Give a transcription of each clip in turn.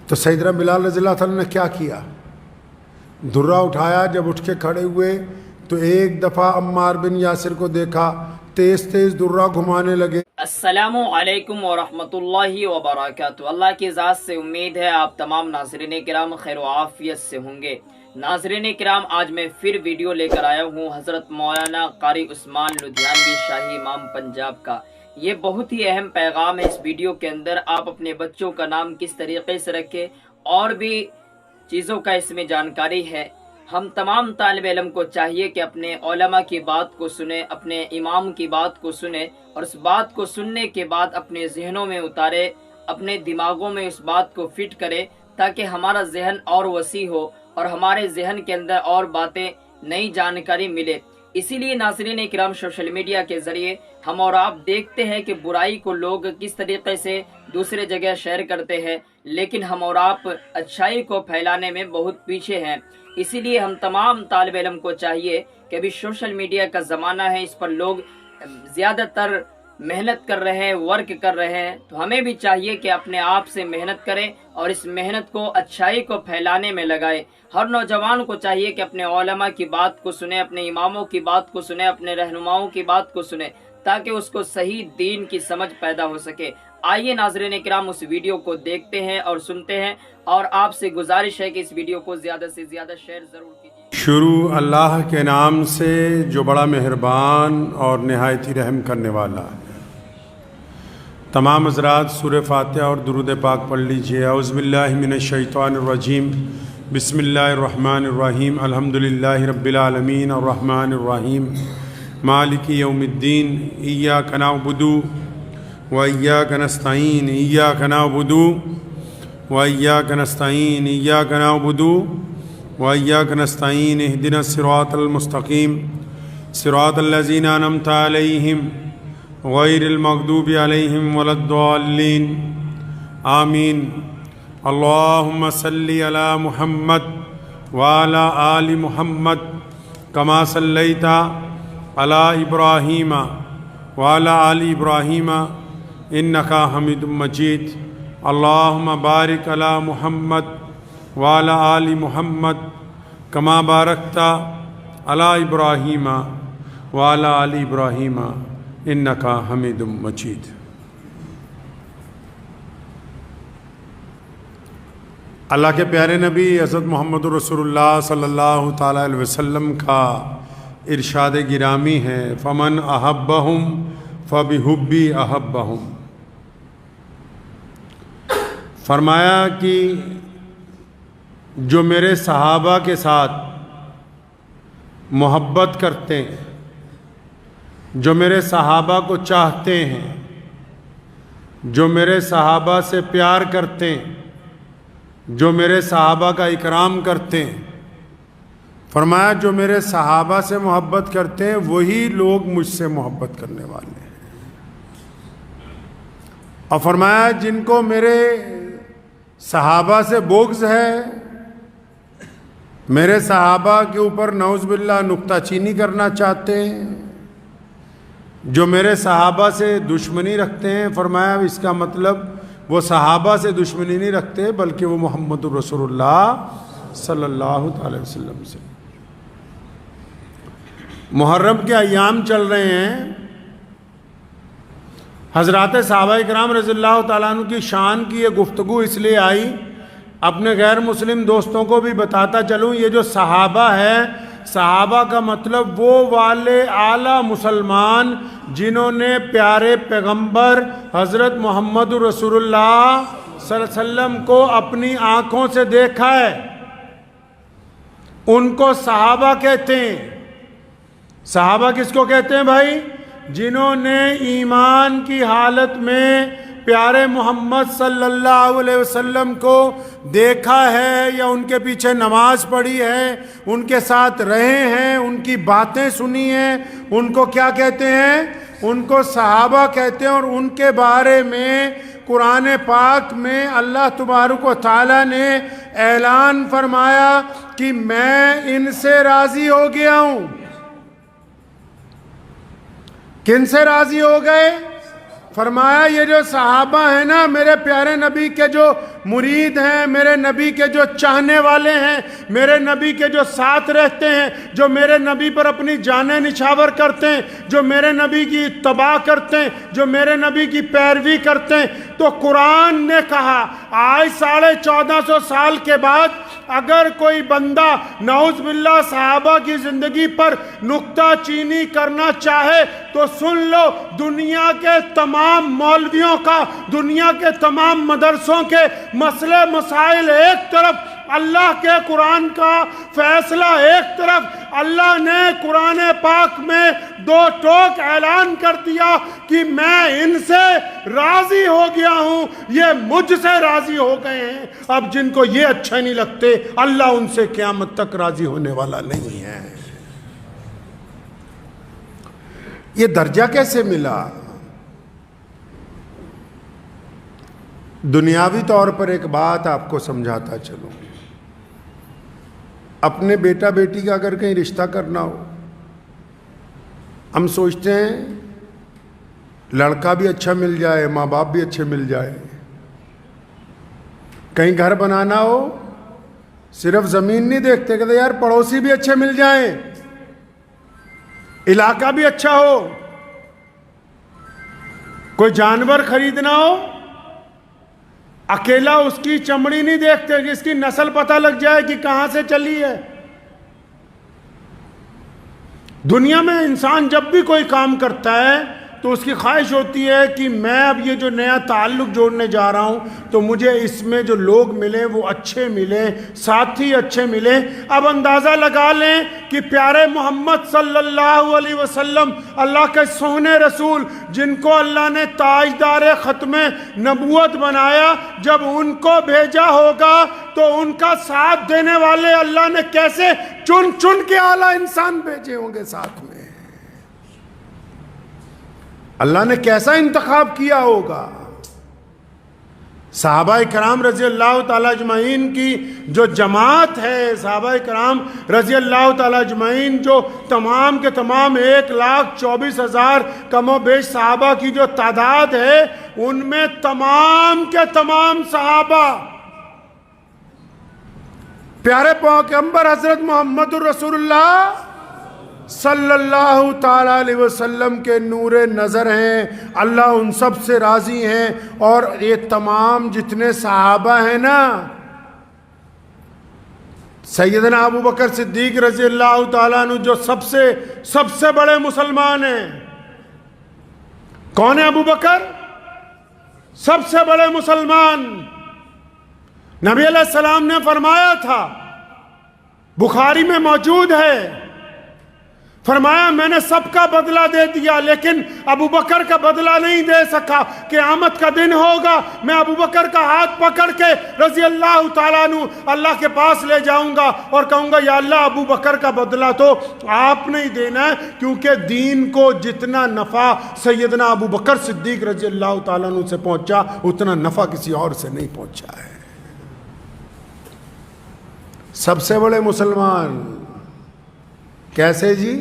تو سیدنا بلال رضی اللہ تعالیٰ نے کیا کیا؟ درہ اٹھایا، جب اٹھ کے کھڑے ہوئے تو ایک دفعہ عمار بن یاسر کو دیکھا، تیز تیز درہ گھمانے لگے۔ السلام علیکم ورحمۃ اللہ وبرکاتہ۔ اللہ کی ذات سے امید ہے آپ تمام ناظرین کرام خیر و عافیت سے ہوں گے۔ ناظرین کرام، آج میں پھر ویڈیو لے کر آیا ہوں حضرت مولانا قاری عثمان لدھیانوی شاہی امام پنجاب کا۔ یہ بہت ہی اہم پیغام ہے اس ویڈیو کے اندر۔ آپ اپنے بچوں کا نام کس طریقے سے رکھیں اور بھی چیزوں کا اس میں جانکاری ہے۔ ہم تمام طالب علم کو چاہیے کہ اپنے علماء کی بات کو سنیں، اپنے امام کی بات کو سنیں، اور اس بات کو سننے کے بعد اپنے ذہنوں میں اتارے، اپنے دماغوں میں اس بات کو فٹ کرے، تاکہ ہمارا ذہن اور وسیع ہو اور ہمارے ذہن کے اندر اور باتیں، نئی جانکاری ملے۔ اسی لیے ناظرین اکرام، سوشل میڈیا کے ذریعے ہم اور آپ دیکھتے ہیں کہ برائی کو لوگ کس طریقے سے دوسرے جگہ شیئر کرتے ہیں، لیکن ہم اور آپ اچھائی کو پھیلانے میں بہت پیچھے ہیں۔ اسی لیے ہم تمام طالب علم کو چاہیے کہ ابھی سوشل میڈیا کا زمانہ ہے، اس پر لوگ زیادہ تر محنت کر رہے ہیں، ورک کر رہے ہیں، تو ہمیں بھی چاہیے کہ اپنے آپ سے محنت کریں اور اس محنت کو اچھائی کو پھیلانے میں لگائیں۔ ہر نوجوان کو چاہیے کہ اپنے علماء کی بات کو سنیں، اپنے اماموں کی بات کو سنیں، اپنے رہنماؤں کی بات کو سنیں، تاکہ اس کو صحیح دین کی سمجھ پیدا ہو سکے۔ آئیے ناظرین کرام اس ویڈیو کو دیکھتے ہیں اور سنتے ہیں، اور آپ سے گزارش ہے کہ اس ویڈیو کو زیادہ سے زیادہ شیئر ضرور کیجیے۔ شروع اللہ کے نام سے جو بڑا مہربان اور نہایت ہی رحم کرنے والا ہے۔ تمام حضرات سورہ فاتحہ اور درود پاک پڑھ لیجئے۔ اعوذ باللہ من الشیطان الرجیم، بسم اللہ الرحمن الرحیم، الحمدللہ رب العالمین الرحمن الرحیم مالک یوم الدین، ایاک نعبد و ایاک نستعین، ایاک نعبد و ایاک نستعین، ایاک نعبد و ایاک نستعین، اہدنا الصراط المستقیم، صراط الذین انعمت علیہم غیر المغضوب علیہم ولا الضالین، آمین۔ اللہم صلی علی محمد وعلی آل محمد کما صلیت علی ابراہیم وعلی آل ابراہیم انکا حمید مجید۔ اللہم بارک علی محمد وعلی آل محمد کما بارکت علی ابراہیم وعلی آل ابراہیم انکا حمید مجید۔ اللہ کے پیارے نبی حضرت محمد رسول اللہ صلی اللہ تعالیٰ علیہ وسلم کا ارشاد گرامی ہے، فمن احبہم فبحبی احبہم۔ فرمایا کہ جو میرے صحابہ کے ساتھ محبت کرتے ہیں، جو میرے صحابہ کو چاہتے ہیں، جو میرے صحابہ سے پیار کرتے ہیں، جو میرے صحابہ کا اکرام کرتے ہیں، فرمایا جو میرے صحابہ سے محبت کرتے ہیں وہی لوگ مجھ سے محبت کرنے والے ہیں۔ اور فرمایا جن کو میرے صحابہ سے بغض ہے، میرے صحابہ کے اوپر نعوذ باللہ نکتہ چینی کرنا چاہتے ہیں، جو میرے صحابہ سے دشمنی رکھتے ہیں، فرمایا اس کا مطلب وہ صحابہ سے دشمنی نہیں رکھتے بلکہ وہ محمد رسول اللہ صلی اللہ علیہ وسلم سے۔ محرم کے ایام چل رہے ہیں، حضرات صحابہ اکرام رضی اللہ تعالیٰ عنہ کی شان کی یہ گفتگو اس لیے آئی، اپنے غیر مسلم دوستوں کو بھی بتاتا چلوں، یہ جو صحابہ ہے، صحابہ کا مطلب وہ والے اعلیٰ مسلمان جنہوں نے پیارے پیغمبر حضرت محمد رسول اللہ صلی اللہ علیہ وسلم کو اپنی آنکھوں سے دیکھا ہے، ان کو صحابہ کہتے ہیں۔ صحابہ کس کو کہتے ہیں بھائی؟ جنہوں نے ایمان کی حالت میں پیارے محمد صلی اللہ علیہ وسلم کو دیکھا ہے، یا ان کے پیچھے نماز پڑھی ہے، ان کے ساتھ رہے ہیں، ان کی باتیں سنی ہیں، ان کو کیا کہتے ہیں؟ ان کو صحابہ کہتے ہیں۔ اور ان کے بارے میں قرآن پاک میں اللہ تبارک و تعالیٰ نے اعلان فرمایا کہ میں ان سے راضی ہو گیا ہوں۔ کن سے راضی ہو گئے؟ فرمایا یہ جو صحابہ ہیں نا، میرے پیارے نبی کے جو مرید ہیں، میرے نبی کے جو چاہنے والے ہیں، میرے نبی کے جو ساتھ رہتے ہیں، جو میرے نبی پر اپنی جانیں نچھاور کرتے ہیں، جو میرے نبی کی اتباع کرتے ہیں، جو میرے نبی کی پیروی کرتے ہیں، تو قرآن نے کہا آج 1450 سال کے بعد اگر کوئی بندہ نعوذ باللہ صحابہ کی زندگی پر نکتہ چینی کرنا چاہے تو سن لو، دنیا کے تمام مولویوں کا، دنیا کے تمام مدرسوں کے مسئلے مسائل ایک طرف، اللہ کے قرآن کا فیصلہ ایک طرف، اللہ نے قرآن پاک میں دو ٹوک اعلان کر دیا کہ میں ان سے راضی ہو گیا ہوں، یہ مجھ سے راضی ہو گئے ہیں۔ اب جن کو یہ اچھے نہیں لگتے، اللہ ان سے قیامت تک راضی ہونے والا نہیں ہے۔ یہ درجہ کیسے ملا؟ دنیاوی طور پر ایک بات آپ کو سمجھاتا چلوں، اپنے بیٹا بیٹی کا اگر کہیں رشتہ کرنا ہو، ہم سوچتے ہیں لڑکا بھی اچھا مل جائے، ماں باپ بھی اچھے مل جائے۔ کہیں گھر بنانا ہو صرف زمین نہیں دیکھتے، کہتے یار پڑوسی بھی اچھے مل جائیں، علاقہ بھی اچھا ہو۔ کوئی جانور خریدنا ہو، اکیلا اس کی چمڑی نہیں دیکھتے کہ اس کی نسل پتہ لگ جائے کہ کہاں سے چلی ہے۔ دنیا میں انسان جب بھی کوئی کام کرتا ہے تو اس کی خواہش ہوتی ہے کہ میں اب یہ جو نیا تعلق جوڑنے جا رہا ہوں تو مجھے اس میں جو لوگ ملیں وہ اچھے ملیں، ساتھی اچھے ملیں۔ اب اندازہ لگا لیں کہ پیارے محمد صلی اللہ علیہ وسلم، اللہ کے سونے رسول، جن کو اللہ نے تاجدار ختم نبوت بنایا، جب ان کو بھیجا ہوگا تو ان کا ساتھ دینے والے اللہ نے کیسے چن چن کے اعلیٰ انسان بھیجے ہوں گے ساتھ میں۔ اللہ نے کیسا انتخاب کیا ہوگا۔ صحابہ کرام رضی اللہ تعالیٰ اجمعین کی جو جماعت ہے، صحابہ کرام رضی اللہ تعالیٰ اجمعین جو تمام کے تمام 1,24,000 کم و بیش صحابہ کی جو تعداد ہے، ان میں تمام کے تمام صحابہ پیارے پیغمبر حضرت محمد الرسول اللہ صلی اللہ تعالیٰ علیہ وسلم کے نور نظر ہیں۔ اللہ ان سب سے راضی ہیں، اور یہ تمام جتنے صحابہ ہیں نا، سیدنا ابو بکر صدیق رضی اللہ تعالیٰ عنہ جو سب سے بڑے مسلمان ہیں۔ کون ہے ابو بکر؟ سب سے بڑے مسلمان۔ نبی علیہ السلام نے فرمایا تھا، بخاری میں موجود ہے، فرمایا میں نے سب کا بدلہ دے دیا لیکن ابو بکر کا بدلہ نہیں دے سکا۔ قیامت کا دن ہوگا، میں ابو بکر کا ہاتھ پکڑ کے رضی اللہ تعالیٰ عنہ اللہ کے پاس لے جاؤں گا اور کہوں گا یا اللہ ابو بکر کا بدلہ تو آپ نہیں دینا ہے، کیونکہ دین کو جتنا نفع سیدنا ابو بکر صدیق رضی اللہ تعالیٰ عنہ سے پہنچا، اتنا نفع کسی اور سے نہیں پہنچا ہے۔ سب سے بڑے مسلمان کیسے جی؟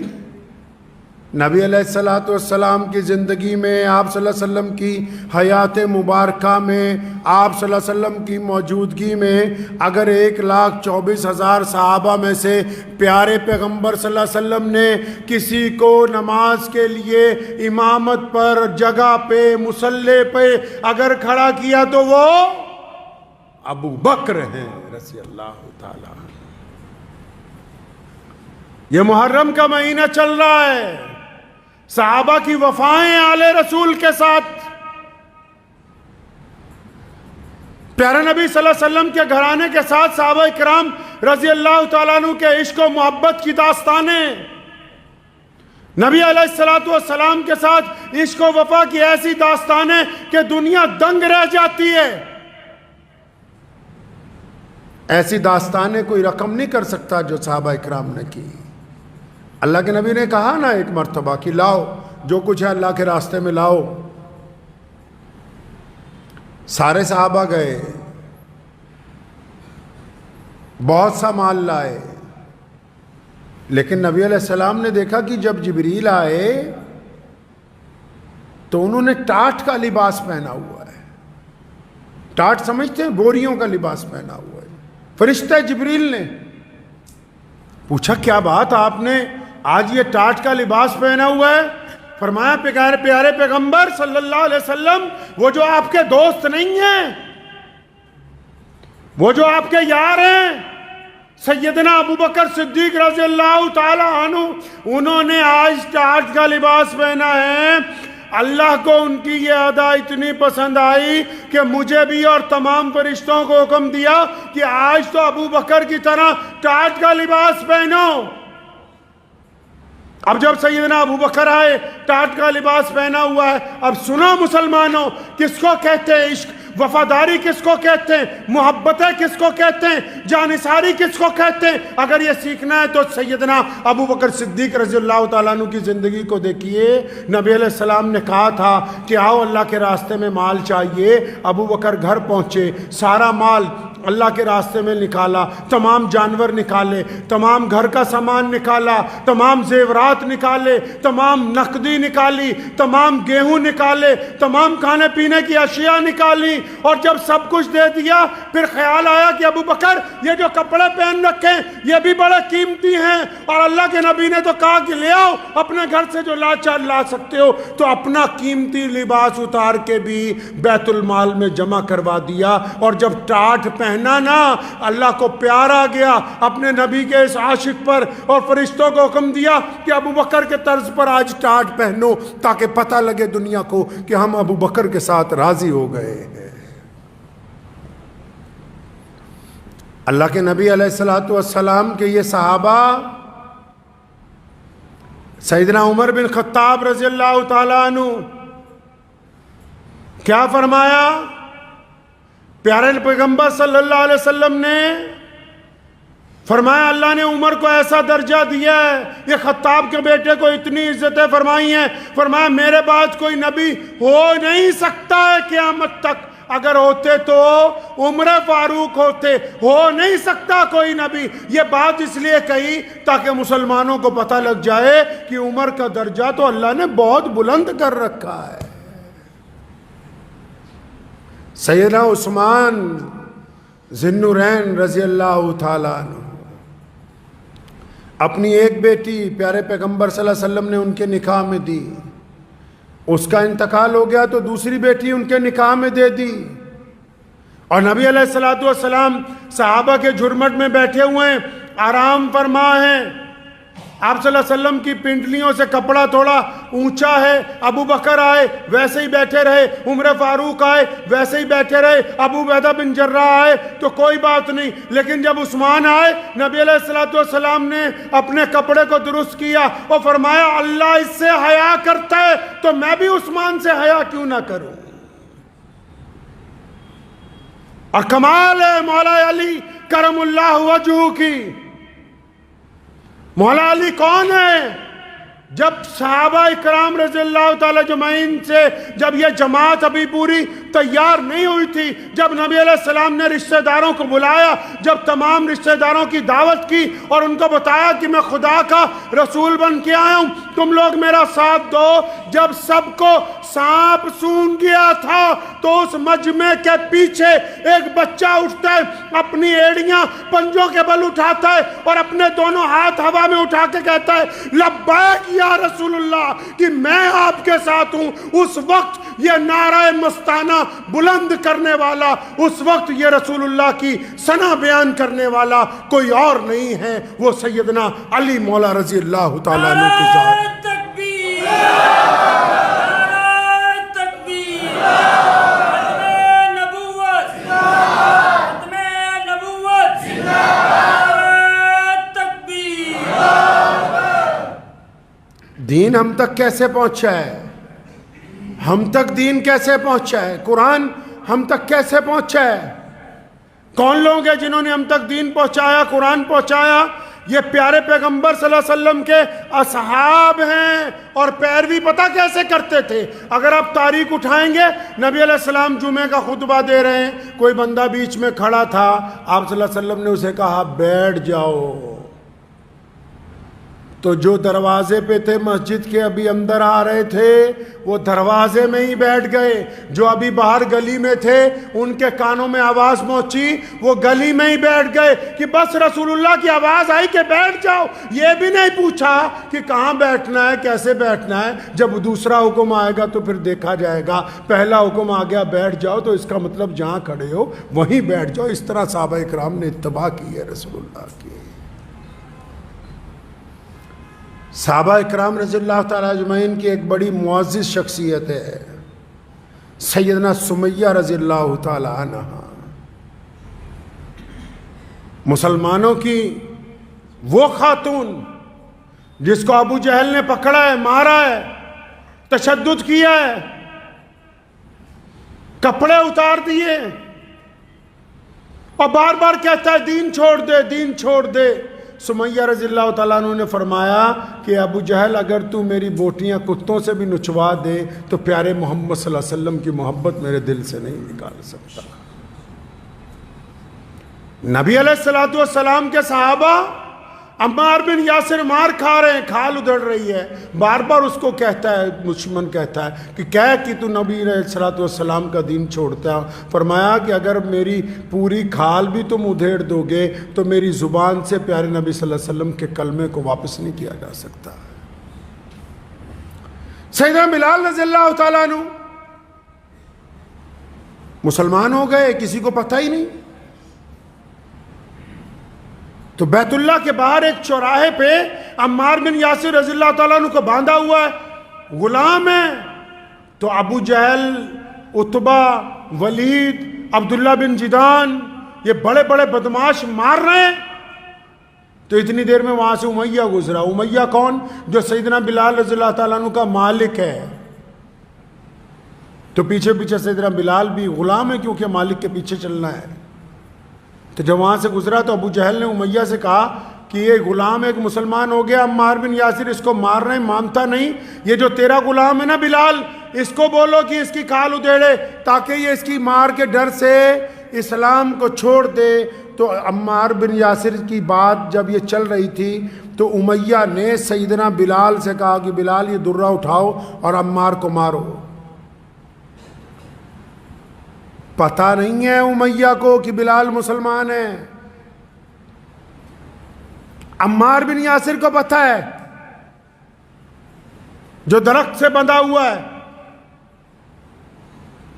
نبی علیہ السلام کی زندگی میں، آپ صلی اللہ علیہ وسلم کی حیات مبارکہ میں، آپ صلی اللہ علیہ وسلم کی موجودگی میں اگر 1,24,000 صحابہ میں سے پیارے پیغمبر صلی اللہ علیہ وسلم نے کسی کو نماز کے لیے امامت پر، جگہ پہ، مصلی پہ اگر کھڑا کیا تو وہ ابو بکر ہیں رضی اللہ تعالیٰ۔ یہ محرم کا مہینہ چل رہا ہے، صحابہ کی وفائیں آل رسول کے ساتھ، پیارے نبی صلی اللہ علیہ وسلم کے گھرانے کے ساتھ صحابہ کرام رضی اللہ تعالیٰ عنہ کے عشق و محبت کی داستانیں، نبی علیہ السلام کے ساتھ عشق و وفا کی ایسی داستانیں کہ دنیا دنگ رہ جاتی ہے۔ ایسی داستانیں کوئی رقم نہیں کر سکتا جو صحابہ کرام نے کی۔ اللہ کے نبی نے کہا نا ایک مرتبہ کہ لاؤ جو کچھ ہے اللہ کے راستے میں لاؤ۔ سارے صحابہ گئے، بہت سا مال لائے، لیکن نبی علیہ السلام نے دیکھا کہ جب جبریل آئے تو انہوں نے ٹاٹ کا لباس پہنا ہوا ہے، ٹاٹ سمجھتے ہیں؟ بوریوں کا لباس پہنا ہوا ہے. فرشتہ جبریل نے پوچھا کیا بات آپ نے آج یہ ٹاٹ کا لباس پہنا ہوا ہے؟ فرمایا پیارے پیغمبر صلی اللہ علیہ وسلم وہ جو آپ کے دوست نہیں ہیں، وہ جو آپ کے یار ہیں سیدنا ابو بکر صدیق رضی اللہ تعالی عنہ، انہوں نے آج ٹاٹ کا لباس پہنا ہے. اللہ کو ان کی یہ ادا اتنی پسند آئی کہ مجھے بھی اور تمام فرشتوں کو حکم دیا کہ آج تو ابو بکر کی طرح ٹاٹ کا لباس پہنو. اب جب سیدنا ابو بکر آئے ٹاٹ کا لباس پہنا ہوا ہے. اب سنو مسلمانوں، کس کو کہتے ہیں عشق؟ وفاداری کس کو کہتے ہیں؟ محبتیں کس کو کہتے ہیں؟ جانثاری کس کو کہتے ہیں؟ اگر یہ سیکھنا ہے تو سیدنا ابو بکر صدیق رضی اللہ تعالیٰ عنہ کی زندگی کو دیکھیے. نبی علیہ السلام نے کہا تھا کہ آؤ اللہ کے راستے میں مال چاہیے. ابو بکر گھر پہنچے، سارا مال اللہ کے راستے میں نکالا، تمام جانور نکالے، تمام گھر کا سامان نکالا، تمام زیورات نکالے، تمام نقدی نکالی، تمام گیہوں نکالے، تمام کھانے پینے کی اشیاء نکالی. اور جب سب کچھ دے دیا پھر خیال آیا کہ ابو بکر یہ جو کپڑے پہن رکھے یہ بھی بڑے قیمتی ہیں، اور اللہ کے نبی نے تو کہا کہ لے آؤ اپنے گھر سے جو لا سکتے ہو. تو اپنا قیمتی لباس اتار کے بھی بیت المال میں جمع کروا دیا. اور جب ٹاٹ پہنا نا، اللہ کو پیار آ گیا اپنے نبی کے اس عاشق پر، اور فرشتوں کو حکم دیا کہ ابو بکر کے طرز پر آج ٹاٹ پہنو تاکہ پتہ لگے دنیا کو کہ ہم ابو بکر کے ساتھ راضی ہو گئے ہیں. اللہ کے نبی علیہ السلام کے یہ صحابہ، سیدنا عمر بن خطاب رضی اللہ تعالیٰ عنہ، کیا فرمایا؟ پیارے پیغمبر صلی اللہ علیہ وسلم نے فرمایا اللہ نے عمر کو ایسا درجہ دیا ہے، یہ خطاب کے بیٹے کو اتنی عزتیں فرمائی ہیں. فرمایا میرے بعد کوئی نبی ہو نہیں سکتا ہے قیامت تک، اگر ہوتے تو عمر فاروق ہوتے، ہو نہیں سکتا کوئی نبی. یہ بات اس لیے کہی تاکہ مسلمانوں کو پتہ لگ جائے کہ عمر کا درجہ تو اللہ نے بہت بلند کر رکھا ہے. سیدنا عثمان ذی النورین رضی اللہ تعالیٰ عنہ، اپنی ایک بیٹی پیارے پیغمبر صلی اللہ علیہ وسلم نے ان کے نکاح میں دی. اس کا انتقال ہو گیا تو دوسری بیٹی ان کے نکاح میں دے دی. اور نبی علیہ السلام صحابہ کے جھرمٹ میں بیٹھے ہوئے ہیں، آرام فرما ہیں. آپ صلی اللہ علیہ وسلم کی پنڈلیوں سے کپڑا تھوڑا اونچا ہے. ابو بکر آئے ویسے ہی بیٹھے رہے، عمر فاروق آئے ویسے ہی بیٹھے رہے، ابو عبیدہ بن جراح آئے تو کوئی بات نہیں. لیکن جب عثمان آئے، نبی علیہ السلام نے اپنے کپڑے کو درست کیا اور فرمایا اللہ اس سے حیا کرتا ہے تو میں بھی عثمان سے حیا کیوں نہ کروں. اور کمال ہے مولا علی کرم اللہ وجہہ کی. مولا علی کون ہے؟ جب صحابہ اکرام رضی اللہ تعالی اجمعین سے جب یہ جماعت ابھی پوری تیار نہیں ہوئی تھی، جب نبی علیہ السلام نے رشتہ داروں کو بلایا، جب تمام رشتہ داروں کی دعوت کی اور ان کو بتایا کہ میں خدا کا رسول بن کے آیا ہوں، تم لوگ میرا ساتھ دو. جب سب کو سانپ سونگھ گیا تھا تو اس مجمع کے پیچھے ایک بچہ اٹھتا ہے، اپنی ایڑیاں پنجوں کے بل اٹھاتا ہے اور اپنے دونوں ہاتھ ہوا میں اٹھا کے کہتا ہے لبیک یا رسول اللہ، کہ میں آپ کے ساتھ ہوں. اس وقت یہ نعرہ مستانہ بلند کرنے والا، اس وقت یہ رسول اللہ کی ثنا بیان کرنے والا کوئی اور نہیں ہے، وہ سیدنا علی مولا رضی اللہ تعالیٰ عنہ کی ذات. دین ہم تک کیسے پہنچا ہے؟ ہم تک دین کیسے پہنچا ہے؟ قرآن ہم تک کیسے پہنچا ہے؟ کون لوگ ہیں جنہوں نے ہم تک دین پہنچایا، قرآن پہنچایا؟ یہ پیارے پیغمبر صلی اللہ علیہ وسلم کے اصحاب ہیں. اور پیروی پتہ کیسے کرتے تھے؟ اگر آپ تاریخ اٹھائیں گے، نبی علیہ السلام جمعہ کا خطبہ دے رہے ہیں، کوئی بندہ بیچ میں کھڑا تھا، آپ صلی اللہ علیہ وسلم نے اسے کہا بیٹھ جاؤ. تو جو دروازے پہ تھے مسجد کے ابھی اندر آ رہے تھے وہ دروازے میں ہی بیٹھ گئے، جو ابھی باہر گلی میں تھے ان کے کانوں میں آواز پہنچی وہ گلی میں ہی بیٹھ گئے کہ بس رسول اللہ کی آواز آئی کہ بیٹھ جاؤ، یہ بھی نہیں پوچھا کہ کہاں بیٹھنا ہے کیسے بیٹھنا ہے، جب دوسرا حکم آئے گا تو پھر دیکھا جائے گا، پہلا حکم آ گیا بیٹھ جاؤ تو اس کا مطلب جہاں کھڑے ہو وہیں بیٹھ جاؤ۔ اس طرح صحابہ کرام نے اتباع کی ہے رسول اللہ کی۔ صحابہ اکرام رضی اللہ تعالیٰ اجمعین کی ایک بڑی معزز شخصیت ہے سیدنا سمیہ رضی اللہ تعالیٰ عنہ، مسلمانوں کی وہ خاتون جس کو ابو جہل نے پکڑا ہے، مارا ہے، تشدد کیا ہے، کپڑے اتار دیے اور بار بار کہتا ہے دین چھوڑ دے دین چھوڑ دے۔ سمیہ رضی اللہ تعالیٰ عنہ نے فرمایا کہ ابو جہل اگر تو میری بوٹیاں کتوں سے بھی نچوا دے تو پیارے محمد صلی اللہ علیہ وسلم کی محبت میرے دل سے نہیں نکال سکتا۔ نبی علیہ السلام کے صحابہ عمار بن یاسر مار کھا رہے ہیں، کھال ادھڑ رہی ہے، بار بار اس کو کہتا ہے، دشمن کہتا ہے کہ کہہ کہ تو نبی علیہ السلام کا دین چھوڑتا ہے۔ فرمایا کہ اگر میری پوری کھال بھی تم ادھیڑ دو گے تو میری زبان سے پیارے نبی صلی اللہ علیہ وسلم کے کلمے کو واپس نہیں کیا جا سکتا۔ سیدنا بلال رضی اللہ تعالیٰ عنہ مسلمان ہو گئے، کسی کو پتہ ہی نہیں۔ تو بیت اللہ کے باہر ایک چوراہے پہ عمار بن یاسر رضی اللہ تعالیٰ عنہ کو باندھا ہوا ہے، غلام ہے۔ تو ابو جہل، عتبہ، ولید، عبداللہ بن جدان، یہ بڑے بڑے بدماش مار رہے ہیں۔ تو اتنی دیر میں وہاں سے امیہ گزرا۔ امیہ کون؟ جو سیدنا بلال رضی اللہ تعالیٰ عنہ کا مالک ہے۔ تو پیچھے پیچھے سیدنا بلال بھی غلام ہے کیونکہ مالک کے پیچھے چلنا ہے۔ تو جب وہاں سے گزرا تو ابو جہل نے امیہ سے کہا کہ یہ غلام ایک مسلمان ہو گیا، عمار بن یاسر اس کو مار رہے ہیں، مانتا نہیں، یہ جو تیرا غلام ہے نا بلال، اس کو بولو کہ اس کی کھال ادھیڑے تاکہ یہ اس کی مار کے ڈر سے اسلام کو چھوڑ دے۔ تو عمار بن یاسر کی بات جب یہ چل رہی تھی تو امیہ نے سیدنا بلال سے کہا کہ بلال یہ درہ اٹھاؤ اور عمار کو مارو۔ پتہ نہیں ہے امیہ کو کہ بلال مسلمان ہے، عمار بن یاسر کو پتہ ہے جو درخت سے بندھا ہوا ہے۔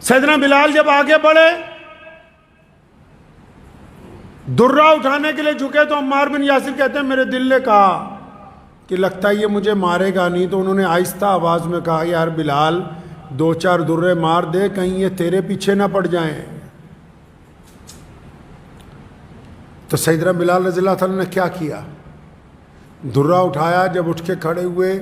سیدنا بلال جب آگے بڑھے درہ اٹھانے کے لیے جھکے تو عمار بن یاسر کہتے ہیں میرے دل نے کہا کہ لگتا ہے یہ مجھے مارے گا نہیں، تو انہوں نے آہستہ آواز میں کہا یار بلال دو چار درے مار دے کہیں یہ تیرے پیچھے نہ پڑ جائیں۔ تو سیدنا بلال رضی اللہ تعالیٰ نے کیا کیا؟ درہ اٹھایا، جب اٹھ کے کھڑے ہوئے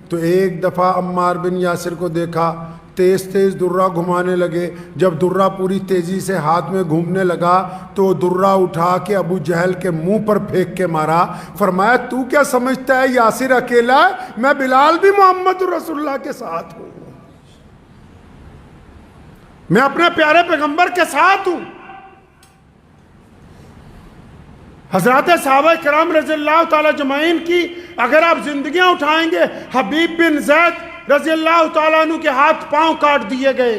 تو ایک دفعہ عمار بن یاسر کو دیکھا تیز تیز درہ گھمانے لگے۔ جب درہ پوری تیزی سے ہاتھ میں گھومنے لگا تو درہ اٹھا کے ابو جہل کے منہ پر پھینک کے مارا۔ فرمایا تو کیا سمجھتا ہے یاسر اکیلا ہے؟ میں بلال بھی محمد رسول اللہ کے ساتھ ہوں، میں اپنے پیارے پیغمبر کے ساتھ ہوں۔ حضرات صحابہ کرام رضی اللہ تعالیٰ اجمعین کی اگر آپ زندگیاں اٹھائیں گے، حبیب بن زید رضی اللہ تعالیٰ عنہ کے ہاتھ پاؤں کاٹ دیے گئے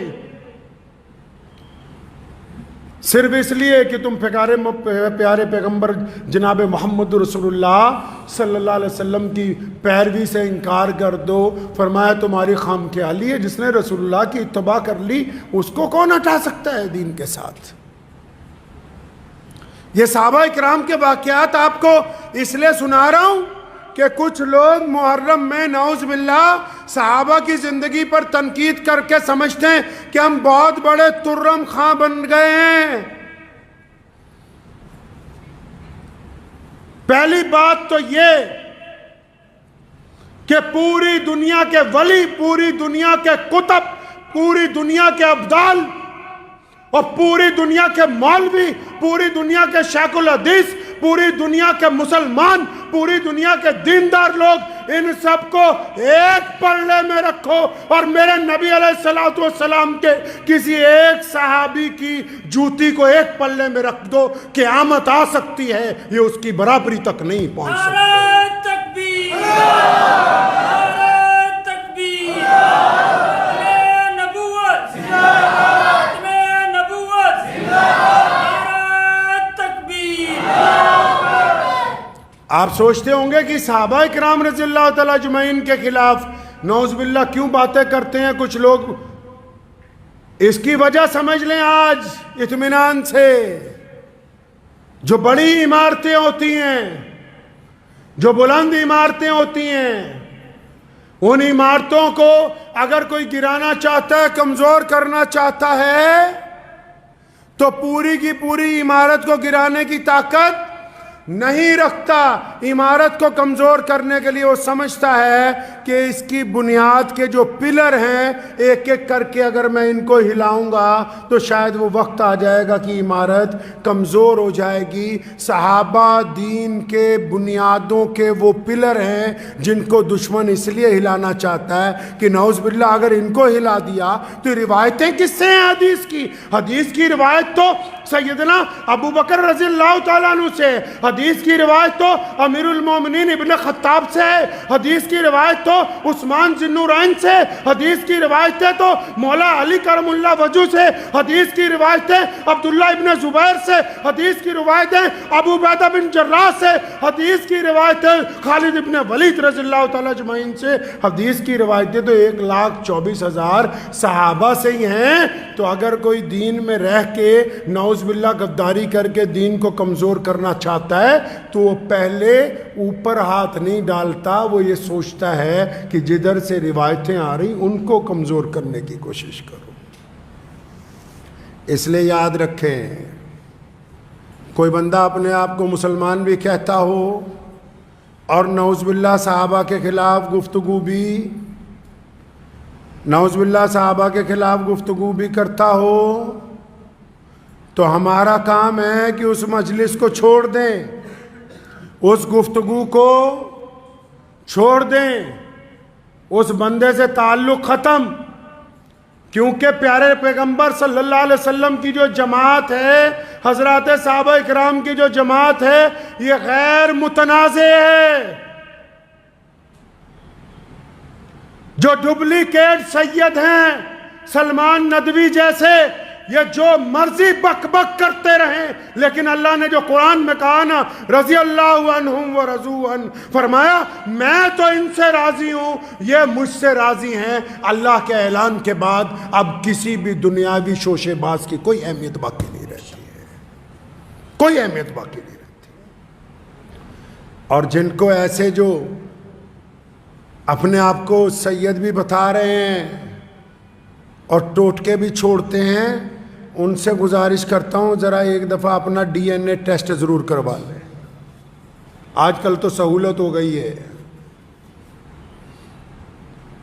صرف اس لیے کہ تم پیارے پیغمبر جناب محمد رسول اللہ صلی اللہ علیہ وسلم کی پیروی سے انکار کر دو۔ فرمایا تمہاری خام خیالی ہے، جس نے رسول اللہ کی اتباع کر لی اس کو کون ہٹا سکتا ہے دین کے ساتھ۔ یہ صحابہ اکرام کے واقعات آپ کو اس لیے سنا رہا ہوں کہ کچھ لوگ محرم میں نعوذ باللہ صحابہ کی زندگی پر تنقید کر کے سمجھتے ہیں کہ ہم بہت بڑے ترم خاں بن گئے ہیں۔ پہلی بات تو یہ کہ پوری دنیا کے ولی، پوری دنیا کے کتب، پوری دنیا کے ابدال اور پوری دنیا کے مولوی، پوری دنیا کے شیخ الحدیث، پوری دنیا کے مسلمان، پوری دنیا کے دیندار لوگ، ان سب کو ایک پلڑے میں رکھو اور میرے نبی علیہ السلام کے کسی ایک صحابی کی جوتی کو ایک پلڑے میں رکھ دو، قیامت آ سکتی ہے یہ اس کی برابری تک نہیں پہنچ سکتی۔ آپ سوچتے ہوں گے کہ صحابہ کرام رضی اللہ تعالیٰ اجمعین کے خلاف نعوذ باللہ کیوں باتیں کرتے ہیں کچھ لوگ. اس کی وجہ سمجھ لیں آج اطمینان سے. جو بڑی عمارتیں ہوتی ہیں، جو بلند عمارتیں ہوتی ہیں، ان عمارتوں کو اگر کوئی گرانا چاہتا ہے، کمزور کرنا چاہتا ہے، تو پوری کی پوری عمارت کو گرانے کی طاقت نہیں رکھتا. عمارت کو کمزور کرنے کے لیے وہ سمجھتا ہے کہ اس کی بنیاد کے جو پلر ہیں ایک ایک کر کے اگر میں ان کو ہلاؤں گا تو شاید وہ وقت آ جائے گا کہ عمارت کمزور ہو جائے گی. صحابہ دین کے بنیادوں کے وہ پلر ہیں جن کو دشمن اس لیے ہلانا چاہتا ہے کہ نعوذ باللہ اگر ان کو ہلا دیا تو روایتیں کس سے ہیں حدیث کی؟ حدیث کی روایت تو سیدنا ابو بکر رضی اللہ تعالیٰ عنہ سے، حدیث کی روایت تو امیر المومنین ابن خطاب سے ہے، حدیث کی روایت تو عثمان ذی النورین سے، حدیث کی روایتیں تو مولا علی کرم اللہ وجہ سے، حدیث کی روایتیں عبداللہ ابن زبیر سے، حدیث کی روایتیں ابو عبیدہ بن جراح سے، حدیث کی روایتیں خالد ابن ولید رضی اللہ تعالیٰ اجمعین سے. حدیث کی روایتیں تو 1,24,000 صحابہ سے ہی ہیں. تو اگر کوئی دین میں رہ کے نعوذ باللہ غداری کر کے دین کو کمزور کرنا چاہتا ہے تو وہ پہلے اوپر ہاتھ نہیں ڈالتا، وہ یہ سوچتا ہے کہ جدھر سے روایتیں آ رہی ان کو کمزور کرنے کی کوشش کرو. اس لیے یاد رکھیں، کوئی بندہ اپنے آپ کو مسلمان بھی کہتا ہو اور نعوذ باللہ صحابہ کے خلاف گفتگو بھی کرتا ہو تو ہمارا کام ہے کہ اس مجلس کو چھوڑ دیں، اس گفتگو کو چھوڑ دیں، اس بندے سے تعلق ختم. کیونکہ پیارے پیغمبر صلی اللہ علیہ وسلم کی جو جماعت ہے، حضرات صحابہ اکرام کی جو جماعت ہے، یہ غیر متنازع ہے. جو ڈپلیکیٹ سید ہیں سلمان ندوی جیسے، یہ جو مرضی بک بک کرتے رہیں، لیکن اللہ نے جو قرآن میں کہا نا رضی اللہ عنہم ورضوا عنہ، فرمایا میں تو ان سے راضی ہوں، یہ مجھ سے راضی ہیں. اللہ کے اعلان کے بعد اب کسی بھی دنیاوی شوشے باز کی کوئی اہمیت باقی نہیں رہتی ہے، کوئی اہمیت باقی نہیں رہتی. اور جن کو ایسے جو اپنے آپ کو سید بھی بتا رہے ہیں اور ٹوٹکے بھی چھوڑتے ہیں، ان سے گزارش کرتا ہوں ذرا ایک دفعہ اپنا DNA ٹیسٹ ضرور کروا لیں. آج کل تو سہولت ہو گئی ہے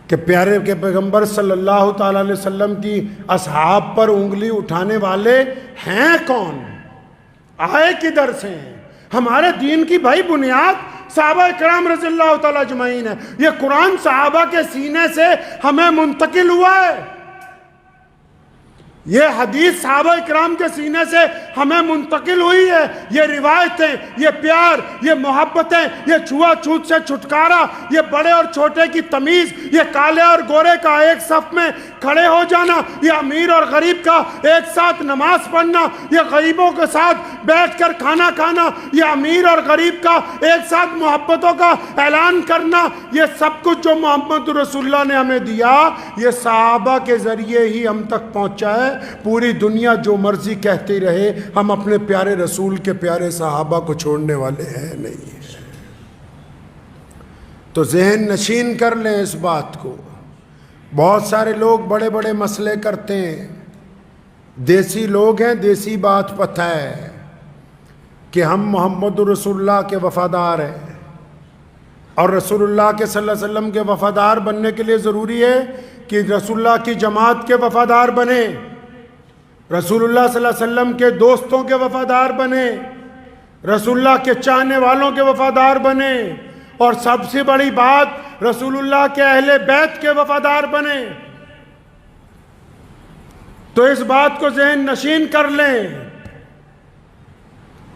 کہ پیارے کے پیغمبر صلی اللہ تعالیٰ علیہ وسلم کی اصحاب پر انگلی اٹھانے والے ہیں کون، آئے کدھر سے ہیں. ہمارے دین کی بھائی بنیاد صحابہ کرام رضی اللہ تعالیٰ اجمعین ہے. یہ قرآن صحابہ کے سینے سے ہمیں منتقل ہوا ہے، یہ حدیث صحابہ کرام کے سینے سے ہمیں منتقل ہوئی ہے. یہ روایتیں، یہ پیار، یہ محبتیں، یہ چھوا چھوت سے چھٹکارا، یہ بڑے اور چھوٹے کی تمیز، یہ کالے اور گورے کا ایک صف میں کھڑے ہو جانا، یہ امیر اور غریب کا ایک ساتھ نماز پڑھنا، یہ غریبوں کے ساتھ بیٹھ کر کھانا کھانا، یہ امیر اور غریب کا ایک ساتھ محبتوں کا اعلان کرنا، یہ سب کچھ جو محمد رسول اللہ نے ہمیں دیا، یہ صحابہ کے ذریعے ہی ہم تک پہنچا ہے. پوری دنیا جو مرضی کہتی رہے، ہم اپنے پیارے رسول کے پیارے صحابہ کو چھوڑنے والے ہیں نہیں. تو ذہن نشین کر لیں اس بات کو. بہت سارے لوگ بڑے بڑے مسئلے کرتے ہیں، دیسی لوگ ہیں، دیسی بات پتہ ہے کہ ہم محمد رسول اللہ کے وفادار ہیں، اور رسول اللہ کے صلی اللہ علیہ وسلم کے وفادار بننے کے لیے ضروری ہے کہ رسول اللہ کی جماعت کے وفادار بنے، رسول اللہ صلی اللہ علیہ وسلم کے دوستوں کے وفادار بنے، رسول اللہ کے چاہنے والوں کے وفادار بنے، اور سب سے بڑی بات رسول اللہ کے اہل بیت کے وفادار بنے. تو اس بات کو ذہن نشین کر لیں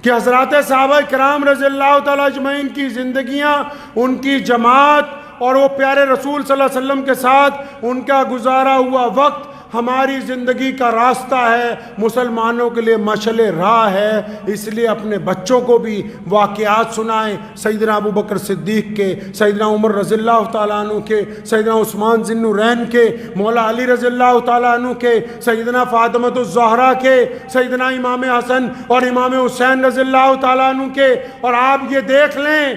کہ حضرات صحابہ کرام رضی اللہ تعالیٰ اجمعین کی زندگیاں، ان کی جماعت اور وہ پیارے رسول صلی اللہ علیہ وسلم کے ساتھ ان کا گزارا ہوا وقت ہماری زندگی کا راستہ ہے، مسلمانوں کے لیے مشعل راہ ہے۔ اس لیے اپنے بچوں کو بھی واقعات سنائیں، سیدنا ابو بکر صدیق کے، سیدنا عمر رضی اللہ تعالیٰ عنہ کے، سیدنا عثمان ذی النورین کے، مولا علی رضی اللہ تعالیٰ عنہ کے، سیدنا فاطمۃ الزہرا کے، سیدنا امام حسن اور امام حسین رضی اللہ تعالیٰ عنہ کے۔ اور آپ یہ دیکھ لیں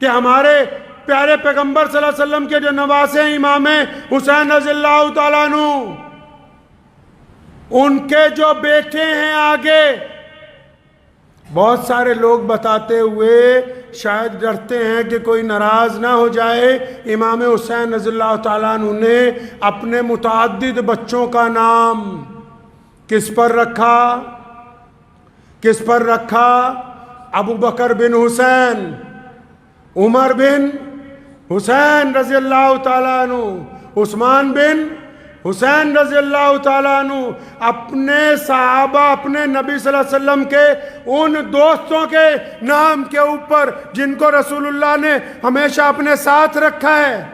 کہ ہمارے پیارے پیغمبر صلی اللہ علیہ وسلم کے جو نواسے ہیں امام حسین رضی اللہ تعالیٰ عنہ، ان کے جو بیٹے ہیں آگے، بہت سارے لوگ بتاتے ہوئے شاید ڈرتے ہیں کہ کوئی ناراض نہ ہو جائے، امام حسین رضی اللہ تعالیٰ عنہ نے اپنے متعدد بچوں کا نام کس پر رکھا؟ کس پر رکھا؟ ابو بکر بن حسین، عمر بن حسین رضی اللہ تعالیٰ عنہ، عثمان بن حسین رضی اللہ تعالیٰ عنہ، اپنے صحابہ، اپنے نبی صلی اللہ علیہ وسلم کے ان دوستوں کے نام کے اوپر جن کو رسول اللہ نے ہمیشہ اپنے ساتھ رکھا ہے،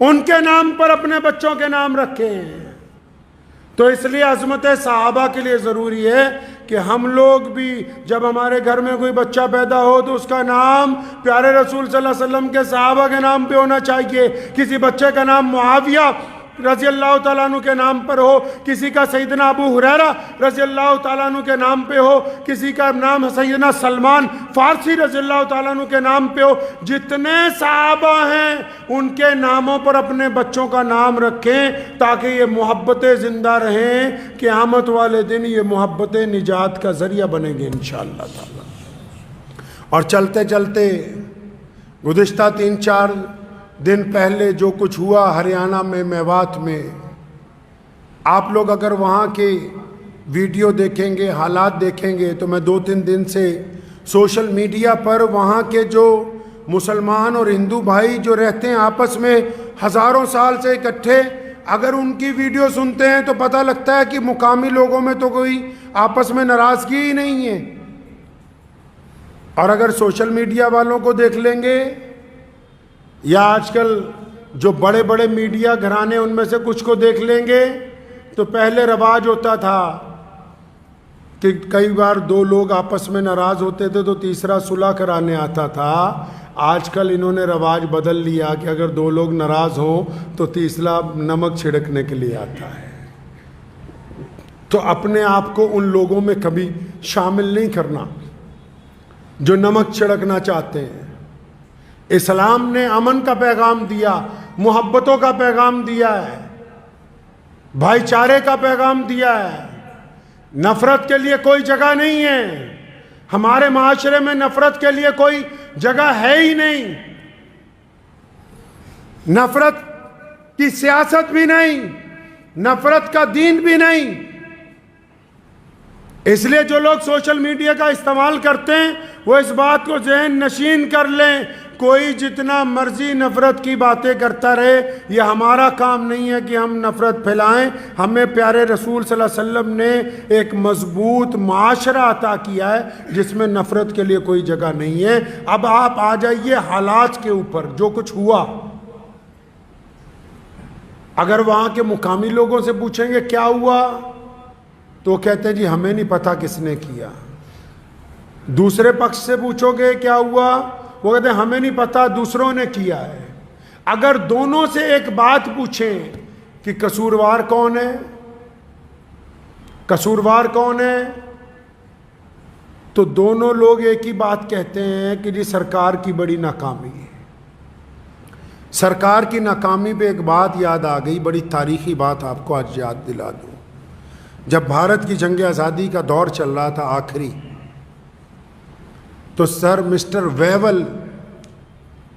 ان کے نام پر اپنے بچوں کے نام رکھے ہیں۔ تو اس لیے عظمت صحابہ کے لیے ضروری ہے کہ ہم لوگ بھی جب ہمارے گھر میں کوئی بچہ پیدا ہو تو اس کا نام پیارے رسول صلی اللہ علیہ وسلم کے صحابہ کے نام پہ ہونا چاہیے۔ کسی بچے کا نام معاویہ رضی اللہ تعالیٰ عنہ کے نام پر ہو، کسی کا سیدنا ابو ہریرہ رضی اللہ تعالیٰ عنہ کے نام پہ ہو، کسی کا نام سیدنا سلمان فارسی رضی اللہ تعالیٰ عنہ کے نام پہ ہو، جتنے صحابہ ہیں ان کے ناموں پر اپنے بچوں کا نام رکھیں تاکہ یہ محبتیں زندہ رہیں، قیامت والے دن یہ محبتیں نجات کا ذریعہ بنیں گے انشاءاللہ تعالیٰ۔ اور چلتے چلتے گزشتہ 3-4 دن پہلے جو کچھ ہوا ہریانہ میں، میوات میں، آپ لوگ اگر وہاں کے ویڈیو دیکھیں گے، حالات دیکھیں گے، تو میں 2-3 دن سے سوشل میڈیا پر وہاں کے جو مسلمان اور ہندو بھائی جو رہتے ہیں آپس میں ہزاروں سال سے اکٹھے، اگر ان کی ویڈیو سنتے ہیں تو پتہ لگتا ہے کہ مقامی لوگوں میں تو کوئی آپس میں ناراضگی ہی نہیں ہے۔ اور اگر سوشل میڈیا والوں کو دیکھ لیں گے یا آج کل جو بڑے بڑے میڈیا گھرانے ان میں سے کچھ کو دیکھ لیں گے تو پہلے رواج ہوتا تھا کہ کئی بار 2 لوگ آپس میں ناراض ہوتے تھے تو تیسرا صلح کرانے آتا تھا۔ آج کل انہوں نے رواج بدل لیا کہ اگر 2 لوگ ناراض ہوں تو تیسرا نمک چھڑکنے کے لیے آتا ہے۔ تو اپنے آپ کو ان لوگوں میں کبھی شامل نہیں کرنا جو نمک چھڑکنا چاہتے ہیں۔ اسلام نے امن کا پیغام دیا، محبتوں کا پیغام دیا ہے، بھائی چارے کا پیغام دیا ہے۔ نفرت کے لیے کوئی جگہ نہیں ہے، ہمارے معاشرے میں نفرت کے لیے کوئی جگہ ہے ہی نہیں، نفرت کی سیاست بھی نہیں، نفرت کا دین بھی نہیں۔ اس لیے جو لوگ سوشل میڈیا کا استعمال کرتے ہیں وہ اس بات کو ذہن نشین کر لیں، کوئی جتنا مرضی نفرت کی باتیں کرتا رہے، یہ ہمارا کام نہیں ہے کہ ہم نفرت پھیلائیں۔ ہمیں پیارے رسول صلی اللہ علیہ وسلم نے ایک مضبوط معاشرہ عطا کیا ہے جس میں نفرت کے لیے کوئی جگہ نہیں ہے۔ اب آپ آ جائیے حالات کے اوپر، جو کچھ ہوا، اگر وہاں کے مقامی لوگوں سے پوچھیں گے کیا ہوا تو کہتے ہیں جی ہمیں نہیں پتہ کس نے کیا۔ دوسرے پکش سے پوچھو گے کیا ہوا، وہ کہتے ہیں ہمیں نہیں پتہ، دوسروں نے کیا ہے۔ اگر دونوں سے ایک بات پوچھیں کہ قصوروار کون ہے، قصوروار کون ہے، تو دونوں لوگ ایک ہی بات کہتے ہیں کہ جی سرکار کی بڑی ناکامی ہے۔ سرکار کی ناکامی پہ ایک بات یاد آ گئی، بڑی تاریخی بات آپ کو آج یاد دلا دوں۔ جب بھارت کی جنگ آزادی کا دور چل رہا تھا آخری، تو سر مسٹر ویول،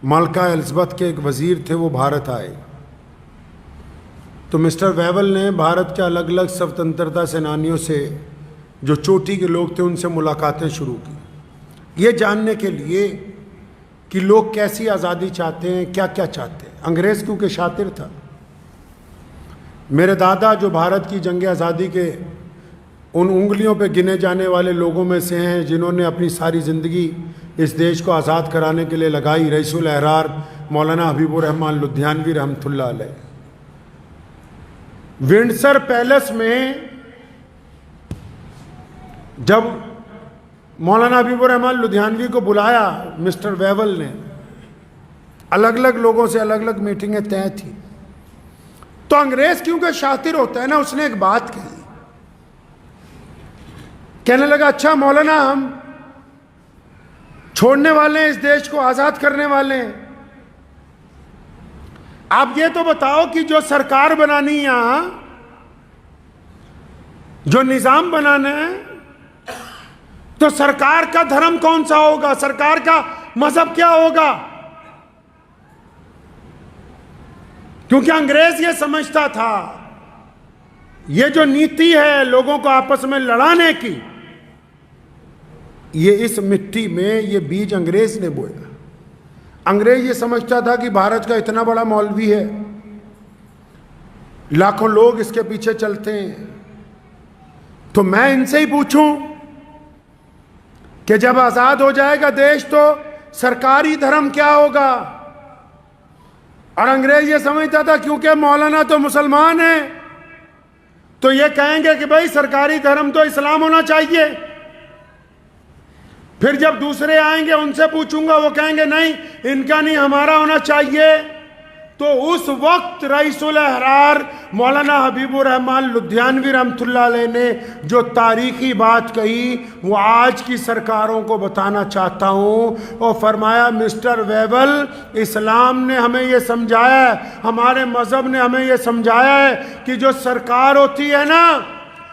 ملکہ الزبتھ کے ایک وزیر تھے، وہ بھارت آئے۔ تو مسٹر ویول نے بھارت کے الگ الگ سوتنترتا سینانیوں سے، جو چوٹی کے لوگ تھے، ان سے ملاقاتیں شروع کی، یہ جاننے کے لیے کہ لوگ کیسی آزادی چاہتے ہیں، کیا کیا چاہتے ہیں۔ انگریز کیونکہ شاطر تھا، میرے دادا جو بھارت کی جنگ آزادی کے ان انگلیوں پہ گنے جانے والے لوگوں میں سے ہیں جنہوں نے اپنی ساری زندگی اس دیش کو آزاد کرانے کے لیے لگائی. رئیس الاحرار مولانا حبیب الرحمن لدھیانوی رحمۃ اللہ علیہ. ونڈسر پیلس میں جب مولانا حبیب الرحمن لدھیانوی کو بلایا مسٹر ویول نے، الگ الگ لوگوں سے الگ الگ میٹنگیں طے تھیں، تو انگریز کیونکہ شاطر ہوتا ہے نا، اس نے ایک بات کہی. کہنے لگا اچھا مولانا، ہم چھوڑنے والے ہیں، اس دیش کو آزاد کرنے والے ہیں، آپ یہ تو بتاؤ کہ جو سرکار بنانی ہے یہاں، جو نظام بنانا ہے، تو سرکار کا دھرم کون سا ہوگا، سرکار کا مذہب کیا ہوگا؟ کیونکہ انگریز یہ سمجھتا تھا یہ جو نیتی ہے لوگوں کو آپس میں لڑانے کی، یہ اس مٹی میں یہ بیج انگریز نے بویا. انگریز یہ سمجھتا تھا کہ بھارت کا اتنا بڑا مولوی ہے، لاکھوں لوگ اس کے پیچھے چلتے ہیں، تو میں ان سے ہی پوچھوں کہ جب آزاد ہو جائے گا دیش تو سرکاری دھرم کیا ہوگا؟ اور انگریز یہ سمجھتا تھا کیونکہ مولانا تو مسلمان ہیں تو یہ کہیں گے کہ بھائی سرکاری دھرم تو اسلام ہونا چاہیے. پھر جب دوسرے آئیں گے ان سے پوچھوں گا، وہ کہیں گے نہیں ان کا نہیں ہمارا ہونا چاہیے. تو اس وقت رئیس الاحرار مولانا حبیب الرحمن لدھیانوی رحمۃ اللہ علیہ نے جو تاریخی بات کہی وہ آج کی سرکاروں کو بتانا چاہتا ہوں. اور فرمایا مسٹر ویول، اسلام نے ہمیں یہ سمجھایا ہے، ہمارے مذہب نے ہمیں یہ سمجھایا ہے کہ جو سرکار ہوتی ہے نا،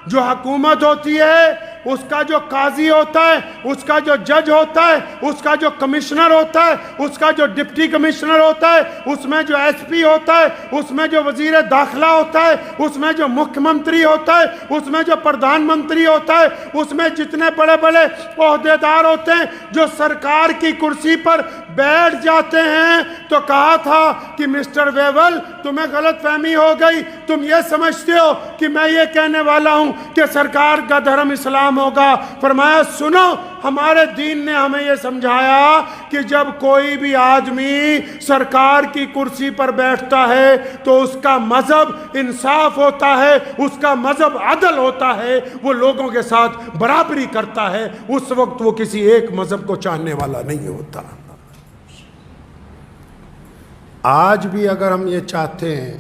جو حکومت ہوتی ہے، اس کا جو قاضی ہوتا ہے، اس کا جو جج ہوتا ہے، اس کا جو کمشنر ہوتا ہے، اس کا جو ڈپٹی کمشنر ہوتا ہے، اس میں جو ایس پی ہوتا ہے، اس میں جو وزیر داخلہ ہوتا ہے، اس میں جو مکھیہ منتری ہوتا ہے، اس میں جو پردھان منتری ہوتا ہے، اس میں جتنے بڑے بڑے عہدیدار ہوتے ہیں جو سرکار کی کرسی پر بیٹھ جاتے ہیں. تو کہا تھا کہ مسٹر ویول تمہیں غلط فہمی ہو گئی، تم یہ سمجھتے ہو کہ میں یہ کہنے والا ہوں کہ سرکار کا دھرم اسلام ہوگا. فرمایا سنو، ہمارے دین نے ہمیں یہ سمجھایا کہ جب کوئی بھی آدمی سرکار کی کرسی پر بیٹھتا ہے تو اس کا مذہب انصاف ہوتا ہے، اس کا مذہب عدل ہوتا ہے، وہ لوگوں کے ساتھ برابری کرتا ہے. اس وقت وہ کسی ایک مذہب کو چاہنے والا نہیں ہوتا. آج بھی اگر ہم یہ چاہتے ہیں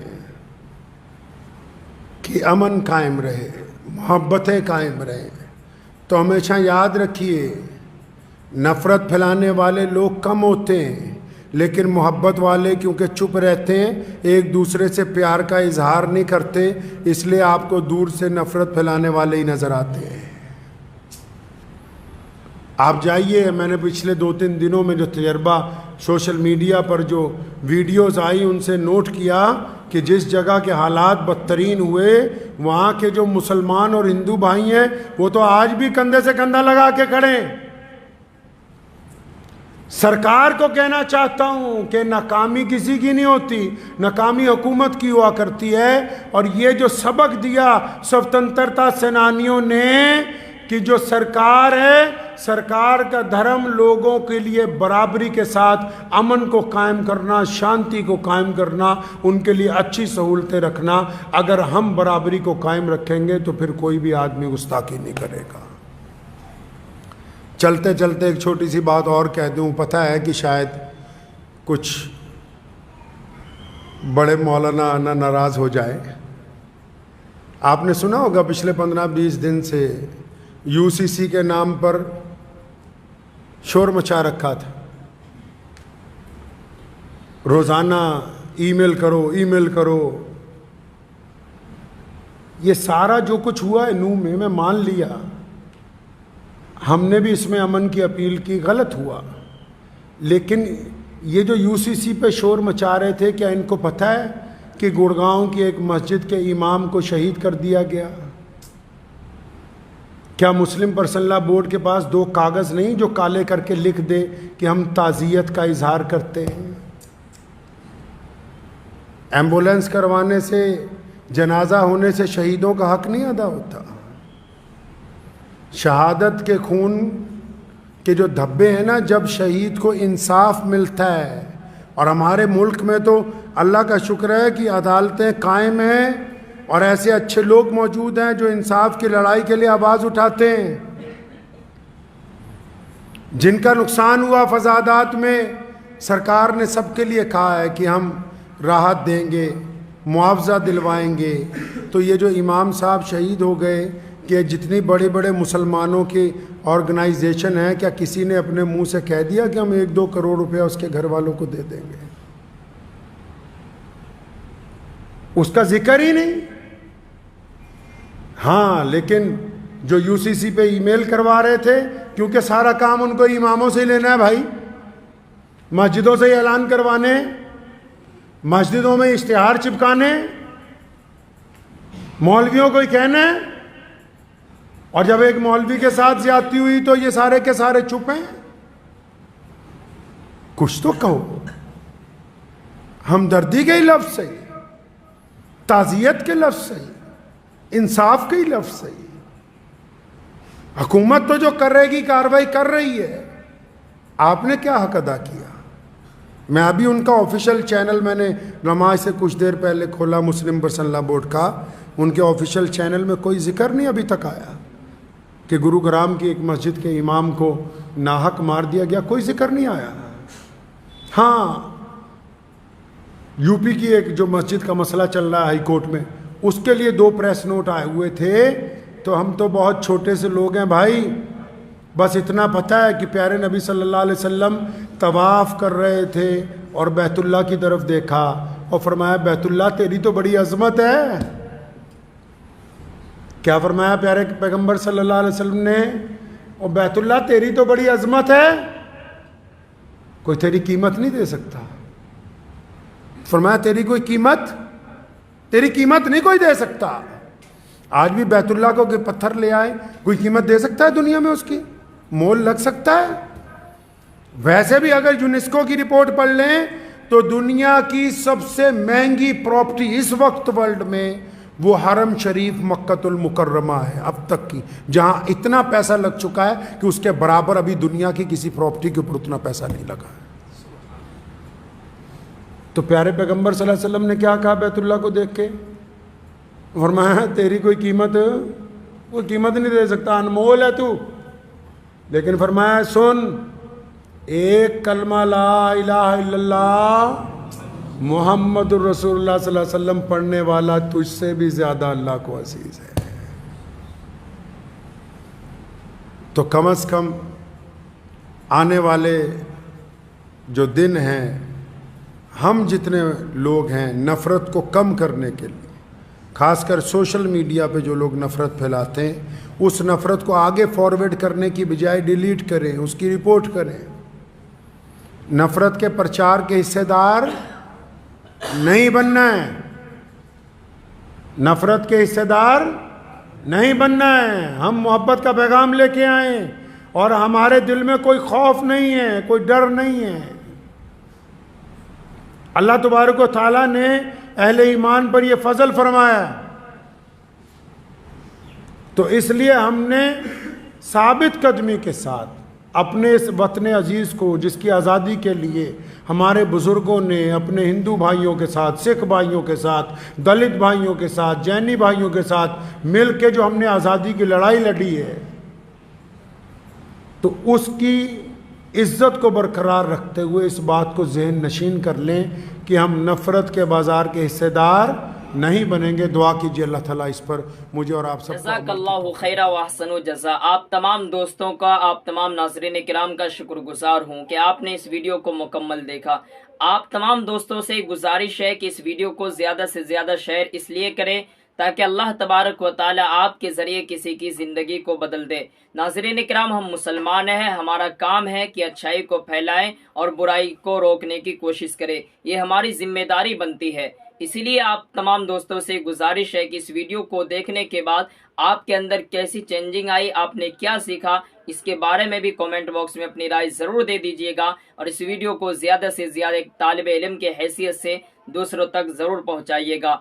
کہ امن قائم رہے، محبتیں قائم رہیں، تو ہمیشہ یاد رکھیے نفرت پھیلانے والے لوگ کم ہوتے ہیں، لیکن محبت والے کیونکہ چپ رہتے ہیں، ایک دوسرے سے پیار کا اظہار نہیں کرتے، اس لیے آپ کو دور سے نفرت پھیلانے والے ہی نظر آتے ہیں. آپ جائیے، میں نے پچھلے 2-3 دنوں میں جو تجربہ سوشل میڈیا پر جو ویڈیوز آئی ان سے نوٹ کیا کہ جس جگہ کے حالات بدترین ہوئے وہاں کے جو مسلمان اور ہندو بھائی ہیں وہ تو آج بھی کندھے سے کندھا لگا کے کھڑے ہیں. سرکار کو کہنا چاہتا ہوں کہ ناکامی کسی کی نہیں ہوتی، ناکامی حکومت کی ہوا کرتی ہے. اور یہ جو سبق دیا سوتنترتا سینانیوں نے کہ جو سرکار ہے، سرکار کا دھرم لوگوں کے لیے برابری کے ساتھ امن کو قائم کرنا، شانتی کو قائم کرنا، ان کے لیے اچھی سہولتیں رکھنا. اگر ہم برابری کو قائم رکھیں گے تو پھر کوئی بھی آدمی گستاخی نہیں کرے گا. چلتے چلتے ایک چھوٹی سی بات اور کہہ دوں. پتہ ہے کہ شاید کچھ بڑے مولانا ناراض ہو جائے. آپ نے سنا ہوگا پچھلے 15-20 دن سے UCC کے نام پر شور مچا رکھا تھا. روزانہ ای میل کرو، ای میل کرو. یہ سارا جو کچھ ہوا ہے نو میں مان لیا، ہم نے بھی اس میں امن کی اپیل کی، غلط ہوا. لیکن یہ جو UCC پہ شور مچا رہے تھے، کیا ان کو پتہ ہے کہ گڑگاؤں کی ایک مسجد کے امام کو شہید کر دیا گیا؟ کیا مسلم پرسنل لا بورڈ کے پاس 2 کاغذ نہیں جو کالے کر کے لکھ دے کہ ہم تعزیت کا اظہار کرتے ہیں؟ ایمبولینس کروانے سے، جنازہ ہونے سے شہیدوں کا حق نہیں ادا ہوتا؟ شہادت کے خون کے جو دھبے ہیں نا، جب شہید کو انصاف ملتا ہے، اور ہمارے ملک میں تو اللہ کا شکر ہے کہ عدالتیں قائم ہیں اور ایسے اچھے لوگ موجود ہیں جو انصاف کی لڑائی کے لیے آواز اٹھاتے ہیں. جن کا نقصان ہوا فسادات میں، سرکار نے سب کے لیے کہا ہے کہ ہم راحت دیں گے، معاوضہ دلوائیں گے. تو یہ جو امام صاحب شہید ہو گئے، کہ جتنی بڑے بڑے مسلمانوں کی آرگنائزیشن ہیں، کیا کسی نے اپنے منہ سے کہہ دیا کہ ہم 1-2 کروڑ روپیہ اس کے گھر والوں کو دے دیں گے؟ اس کا ذکر ہی نہیں. ہاں، لیکن جو UCC پہ ای میل کروا رہے تھے، کیونکہ سارا کام ان کو اماموں سے لینا ہے بھائی، مسجدوں سے اعلان کروانے، مسجدوں میں اشتہار چپکانے، مولویوں کو ہی کہنا ہے. اور جب ایک مولوی کے ساتھ زیادتی ہوئی تو یہ سارے کے سارے چپ ہیں. کچھ تو کہو. ہمدردی کے ہی لفظ صحیح، تعزیت کے لفظ صحیح، انصاف کے ہی لفظ صحیح. حکومت تو جو کر رہے گی کارروائی کر رہی ہے، آپ نے کیا حق ادا کیا؟ میں ابھی ان کا آفیشیل چینل میں نے نماز سے کچھ دیر پہلے کھولا، مسلم پرسنل لا بورڈ کا. ان کے آفیشیل چینل میں کوئی ذکر نہیں ابھی تک آیا کہ گروگرام کی ایک مسجد کے امام کو ناحق مار دیا گیا، کوئی ذکر نہیں آیا. ہاں، UP کی ایک جو مسجد کا مسئلہ چل رہا ہے ہائی کورٹ میں، اس کے لیے 2 پریس نوٹ آئے ہوئے تھے. تو ہم تو بہت چھوٹے سے لوگ ہیں بھائی، بس اتنا پتہ ہے کہ پیارے نبی صلی اللہ علیہ وسلم طواف کر رہے تھے اور بیت اللہ کی طرف دیکھا اور فرمایا بیت اللہ تیری تو بڑی عظمت ہے. کیا فرمایا پیارے پیغمبر صلی اللہ علیہ وسلم نے؟ اور بیت اللہ تیری تو بڑی عظمت ہے، کوئی تیری قیمت نہیں دے سکتا. فرمایا تیری قیمت نہیں کوئی دے سکتا. آج بھی بیت اللہ کو پتھر لے آئے، کوئی قیمت دے سکتا ہے دنیا میں؟ اس کی مول لگ سکتا ہے؟ ویسے بھی اگر یونیسکو کی رپورٹ پڑھ لیں تو دنیا کی سب سے مہنگی پراپرٹی اس وقت ورلڈ میں وہ حرم شریف مکۃ المکرمہ ہے اب تک کی، جہاں اتنا پیسہ لگ چکا ہے کہ اس کے برابر ابھی دنیا کی کسی پراپرٹی کے اوپر اتنا پیسہ نہیں لگا ہے. تو پیارے پیغمبر صلی اللہ علیہ وسلم نے کیا کہا بیت اللہ کو دیکھ کے؟ فرمایا تیری کوئی قیمت نہیں دے سکتا، انمول ہے تو. لیکن فرمایا سن، ایک کلمہ لا الہ الا اللہ محمد الرسول اللہ صلی اللہ علیہ وسلم پڑھنے والا تجھ سے بھی زیادہ اللہ کو عزیز ہے. تو کم از کم آنے والے جو دن ہیں، ہم جتنے لوگ ہیں نفرت کو کم کرنے کے لیے، خاص کر سوشل میڈیا پہ جو لوگ نفرت پھیلاتے ہیں، اس نفرت کو آگے فارورڈ کرنے کی بجائے ڈیلیٹ کریں، اس کی رپورٹ کریں. نفرت کے پرچار کے حصے دار نہیں بننا ہے، نفرت کے حصے دار نہیں بننا ہے. ہم محبت کا پیغام لے کے آئیں اور ہمارے دل میں کوئی خوف نہیں ہے، کوئی ڈر نہیں ہے. اللہ تبارک و تعالیٰ نے اہل ایمان پر یہ فضل فرمایا، تو اس لیے ہم نے ثابت قدمی کے ساتھ اپنے اس وطن عزیز کو، جس کی آزادی کے لیے ہمارے بزرگوں نے اپنے ہندو بھائیوں کے ساتھ، سکھ بھائیوں کے ساتھ، دلت بھائیوں کے ساتھ، جینی بھائیوں کے ساتھ مل کے جو ہم نے آزادی کی لڑائی لڑی ہے، تو اس کی عزت کو برقرار رکھتے ہوئے اس بات کو ذہن نشین کر لیں کہ ہم نفرت کے بازار کے حصے دار نہیں بنیں گے. دعا کیجیے اللہ تعالیٰ اس پر مجھے اور آپ سب کو. جزاک اللہ خیرہ و احسن جزا. آپ تمام دوستوں کا، آپ تمام ناظرین کرام کا شکر گزار ہوں کہ آپ نے اس ویڈیو کو مکمل دیکھا. آپ تمام دوستوں سے گزارش ہے کہ اس ویڈیو کو زیادہ سے زیادہ شیئر اس لیے کریں تاکہ اللہ تبارک و تعالی آپ کے ذریعے کسی کی زندگی کو بدل دے. ناظرین کرام، ہم مسلمان ہیں، ہمارا کام ہے کہ اچھائی کو پھیلائیں اور برائی کو روکنے کی کوشش کریں. یہ ہماری ذمہ داری بنتی ہے. اسی لیے آپ تمام دوستوں سے گزارش ہے کہ اس ویڈیو کو دیکھنے کے بعد آپ کے اندر کیسی چینجنگ آئی، آپ نے کیا سیکھا، اس کے بارے میں بھی کامنٹ باکس میں اپنی رائے ضرور دے دیجیے گا. اور اس ویڈیو کو زیادہ سے زیادہ ایک طالب علم کے حیثیت سے دوسروں تک ضرور پہنچائیے گا.